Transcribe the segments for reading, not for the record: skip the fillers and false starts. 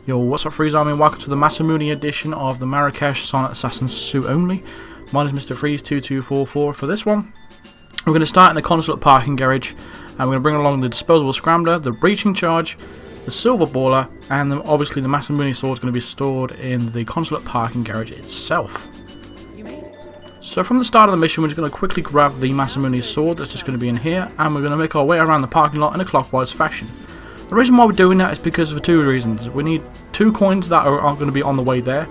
Yo, what's up, Freeze Army, and welcome to the Masamune edition of the Marrakesh Silent Assassin Suit Only. Mine is Mr. Freeze2244. For this one, we're going to start in the consulate parking garage, and we're going to bring along the disposable scrambler, the breaching charge, the silver baller, and then obviously the Masamune sword is going to be stored in the consulate parking garage itself. You made it. So from the start of the mission, we're just going to quickly grab the Masamune sword that's just going to be in here, and we're going to make our way around the parking lot in a clockwise fashion. The reason why we're doing that is because of two reasons. We need 2 coins that are going to be on the way there,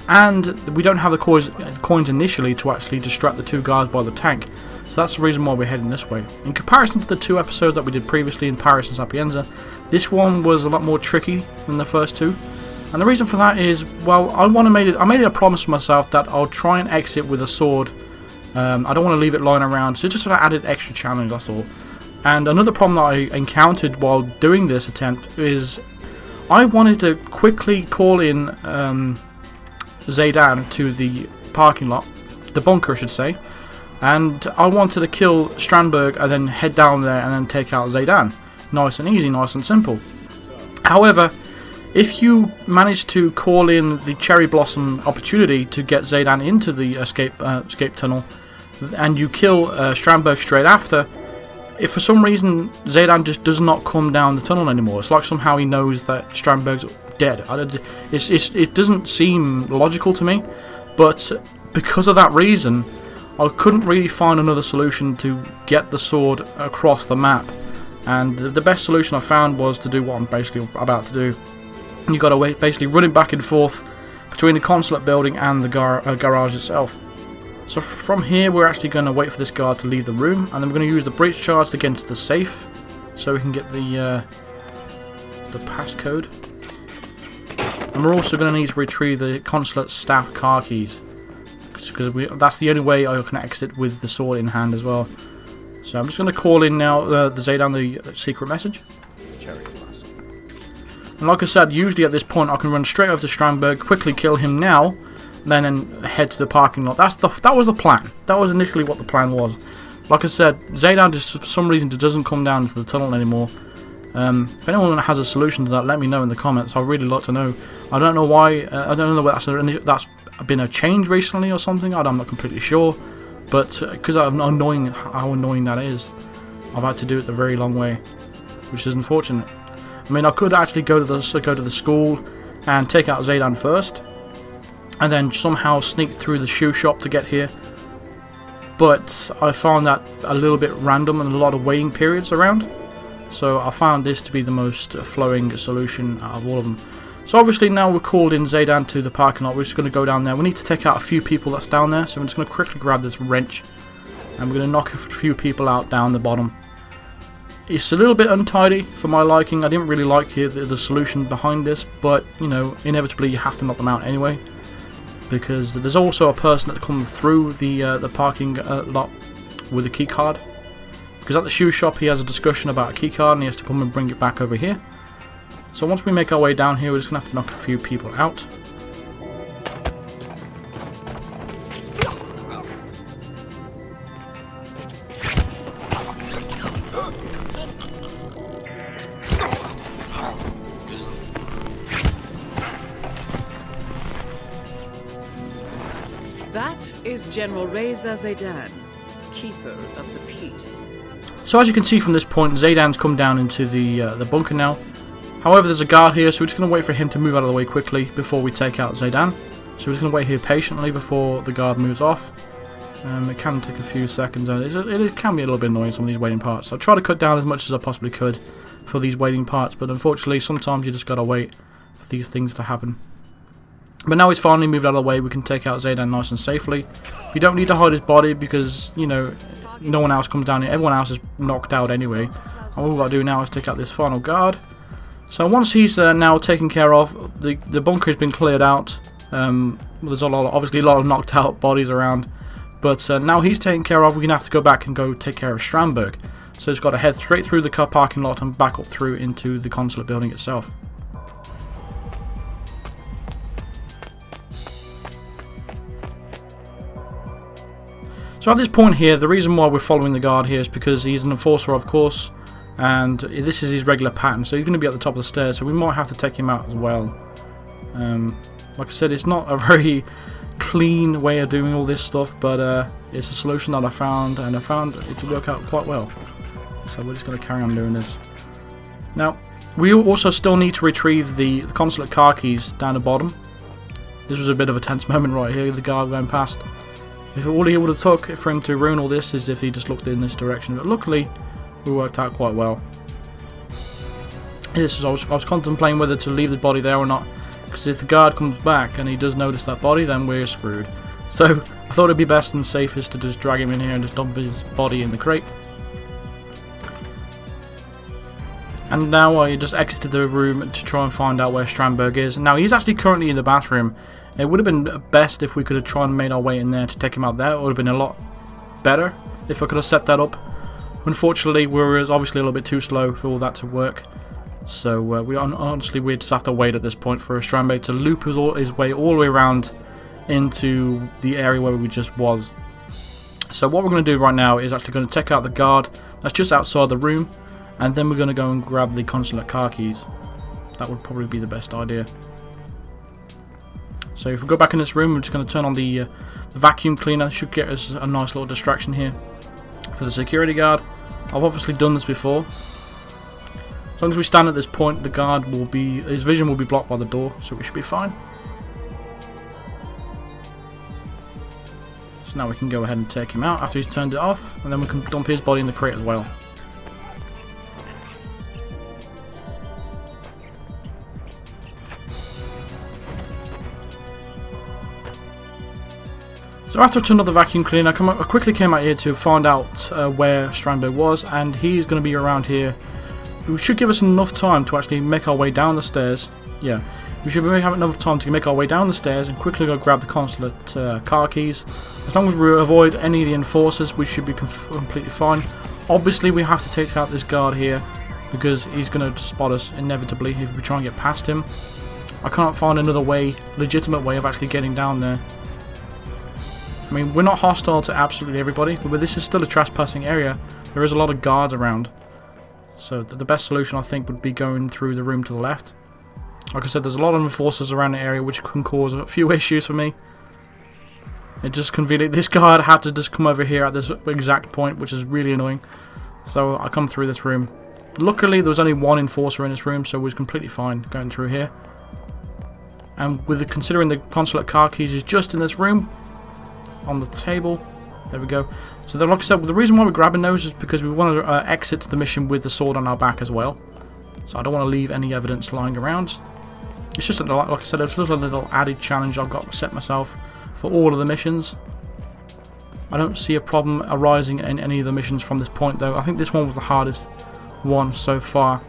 and we don't have the coins initially to actually distract the 2 guards by the tank. So that's the reason why we're heading this way. In comparison to the 2 episodes that we did previously in Paris and Sapienza, this one was a lot more tricky than the first 2. And the reason for that is, well, I made it a promise to myself that I'll try and exit with a sword. I don't want to leave it lying around, so just sort of added extra challenge, that's all. And another problem that I encountered while doing this attempt is I wanted to quickly call in Zhang to the parking lot, the bunker I should say, and I wanted to kill Strandberg and then head down there and then take out Zhang. Nice and easy, nice and simple. However, if you manage to call in the cherry blossom opportunity to get Zhang into the escape tunnel, and you kill Strandberg straight after, if for some reason Zhang just does not come down the tunnel anymore, it's like somehow he knows that Strandberg's dead. It doesn't seem logical to me, but because of that reason, I couldn't really find another solution to get the sword across the map. And the best solution I found was to do what I'm basically about to do. You got to basically running back and forth between the consulate building and the garage itself. So from here, we're actually going to wait for this guard to leave the room, and then we're going to use the breach charge to get into the safe, so we can get the passcode. And we're also going to need to retrieve the consulate staff car keys, because that's the only way I can exit with the sword in hand as well. So I'm just going to call in now the Zhang the secret message. And like I said, usually at this point I can run straight over to Strandberg, quickly kill him now, then head to the parking lot. That was the plan. That was initially what the plan was. Like I said, Zhang just for some reason doesn't come down to the tunnel anymore. If anyone has a solution to that, let me know in the comments. I'd really like to know. I don't know why. I don't know whether that's been a change recently or something. I'm not completely sure. But because I'm annoying how annoying that is, I've had to do it the very long way, which is unfortunate. I mean, I could actually go to the school and take out Zhang first, and then somehow sneak through the shoe shop to get here. But I found that a little bit random and a lot of waiting periods around. So I found this to be the most flowing solution out of all of them. So obviously now we're called in Zhang to the parking lot. We're just going to go down there. We need to take out a few people that's down there. So I'm just going to quickly grab this wrench, and we're going to knock a few people out down the bottom. It's a little bit untidy for my liking. I didn't really like the solution behind this, but you know, inevitably you have to knock them out anyway, because there's also a person that comes through the parking lot with a key card. Because at the shoe shop he has a discussion about a key card and he has to come and bring it back over here. So once we make our way down here, we're just going to have to knock a few people out. That is General Reza Zhang, Keeper of the Peace. So as you can see from this point, Zhang's come down into the bunker now. However, there's a guard here, so we're just going to wait for him to move out of the way quickly before we take out Zhang. So we're just going to wait here patiently before the guard moves off. It can take a few seconds. It can be a little bit annoying, some of these waiting parts. So I'll try to cut down as much as I possibly could for these waiting parts, but unfortunately sometimes you just got to wait for these things to happen. But now he's finally moved out of the way, we can take out Zhang nice and safely. We don't need to hide his body because, you know, no one else comes down here. Everyone else is knocked out anyway. All we've got to do now is take out this final guard. So once he's now taken care of, the bunker has been cleared out. There's obviously a lot of knocked out bodies around. But now he's taken care of, we're going to have to go back and go take care of Strandberg. So he's got to head straight through the car parking lot and back up through into the consulate building itself. So at this point here, the reason why we're following the guard here is because he's an enforcer, of course, and this is his regular pattern, so he's going to be at the top of the stairs, so we might have to take him out as well. Like I said, it's not a very clean way of doing all this stuff, but it's a solution that I found, and I found it to work out quite well. So we're just going to carry on doing this. Now, we also still need to retrieve the consulate car keys down the bottom. This was a bit of a tense moment right here, the guard going past. If all he would have took for him to ruin all this is if he just looked in this direction, but luckily we worked out quite well. I was contemplating whether to leave the body there or not, because if the guard comes back and he does notice that body, then we're screwed. So I thought it'd be best and safest to just drag him in here and just dump his body in the crate. And now I just exited the room to try and find out where Strandberg is. Now he's actually currently in the bathroom. It would have been best if we could have tried and made our way in there to take him out there. It would have been a lot better if I could have set that up. Unfortunately, we were obviously a little bit too slow for all that to work. So honestly, we just have to wait at this point for a Strandberg to loop his way all the way around into the area where we just was. So what we're going to do right now is actually going to take out the guard that's just outside the room, and then we're going to go and grab the consulate car keys. That would probably be the best idea. So if we go back in this room, we're just going to turn on the vacuum cleaner. Should get us a nice little distraction here for the security guard. I've obviously done this before. As long as we stand at this point, the guard will be, his vision will be blocked by the door, so we should be fine. So now we can go ahead and take him out after he's turned it off, and then we can dump his body in the crate as well. So after I turned off the vacuum cleaner, I quickly came out here to find out where Strandberg was, and he's going to be around here. We should give us enough time to actually make our way down the stairs. Yeah, we should have enough time to make our way down the stairs and quickly go grab the consulate car keys. As long as we avoid any of the enforcers, we should be completely fine. Obviously, we have to take out this guard here because he's going to spot us inevitably if we try and get past him. I can't find another way, legitimate way of actually getting down there. I mean, we're not hostile to absolutely everybody, but this is still a trespassing area. There is a lot of guards around. So the best solution, I think, would be going through the room to the left. Like I said, there's a lot of enforcers around the area, which can cause a few issues for me. It just convenient. This guard had to just come over here at this exact point, which is really annoying. So I come through this room. Luckily, there was only one enforcer in this room, so we was completely fine going through here. And considering the consulate car keys is just in this room, on the table. There we go. So like I said, the reason why we're grabbing those is because we want to exit the mission with the sword on our back as well. So I don't want to leave any evidence lying around. It's just, like I said, it's a little added challenge I've got to set myself for all of the missions. I don't see a problem arising in any of the missions from this point though. I think this one was the hardest one so far.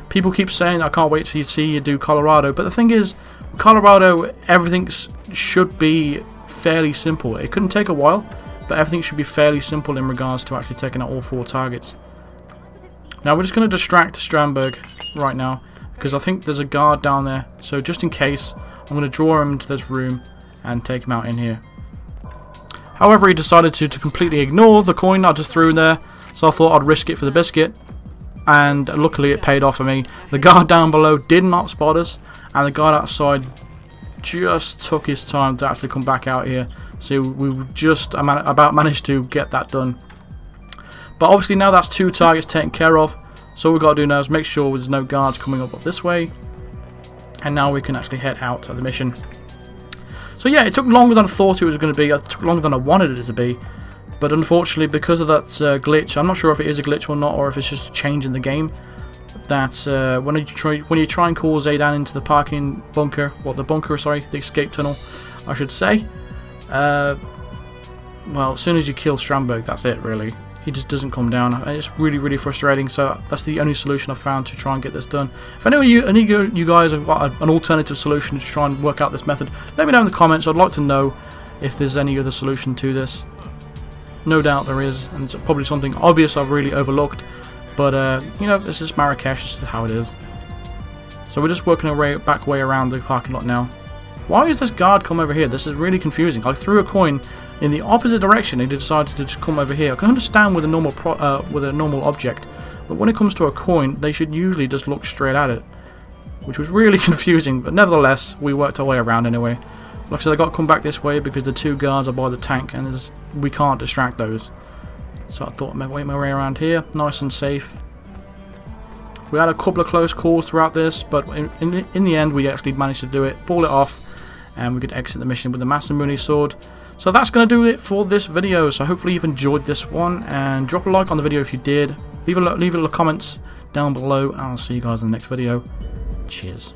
People keep saying I can't wait to see you do Colorado, but the thing is, Colorado, everything should be fairly simple. It couldn't take a while, but everything should be fairly simple in regards to actually taking out all 4 targets. Now we're just going to distract Strandberg right now because I think there's a guard down there, so just in case I'm going to draw him into this room and take him out in here. However, he decided to completely ignore the coin I just threw in there, so I thought I'd risk it for the biscuit, and luckily it paid off for me. The guard down below did not spot us, and the guard outside just took his time to actually come back out here, so we just about managed to get that done. But obviously now that's 2 targets taken care of, so all we've got to do now is make sure there's no guards coming up this way, and now we can actually head out of the mission. So yeah, it took longer than I thought it was going to be. It took longer than I wanted it to be, but unfortunately because of that glitch, I'm not sure if it is a glitch or not, or if it's just a change in the game, that when you try and call Zhang into the parking bunker, the escape tunnel, I should say. Well, as soon as you kill Strandberg, that's it really. He just doesn't come down. It's really, really frustrating. So that's the only solution I've found to try and get this done. If any of you guys have got an alternative solution to try and work out this method, let me know in the comments. I'd like to know if there's any other solution to this. No doubt there is, and it's probably something obvious I've really overlooked. But, you know, this is Marrakesh, this is how it is. So we're just working our back way around the parking lot now. Why is this guard come over here? This is really confusing. I threw a coin in the opposite direction and he decided to just come over here. I can understand with a normal object, but when it comes to a coin, they should usually just look straight at it. which was really confusing, but nevertheless we worked our way around anyway. Like I said, I got to come back this way because the 2 guards are by the tank and we can't distract those. So I thought I'd make my way around here, nice and safe. We had a couple of close calls throughout this, but in the end we actually managed to do it, pull it off, and we could exit the mission with the Masamune sword. So that's going to do it for this video. So hopefully you've enjoyed this one, and drop a like on the video if you did. Leave a comments down below, and I'll see you guys in the next video. Cheers.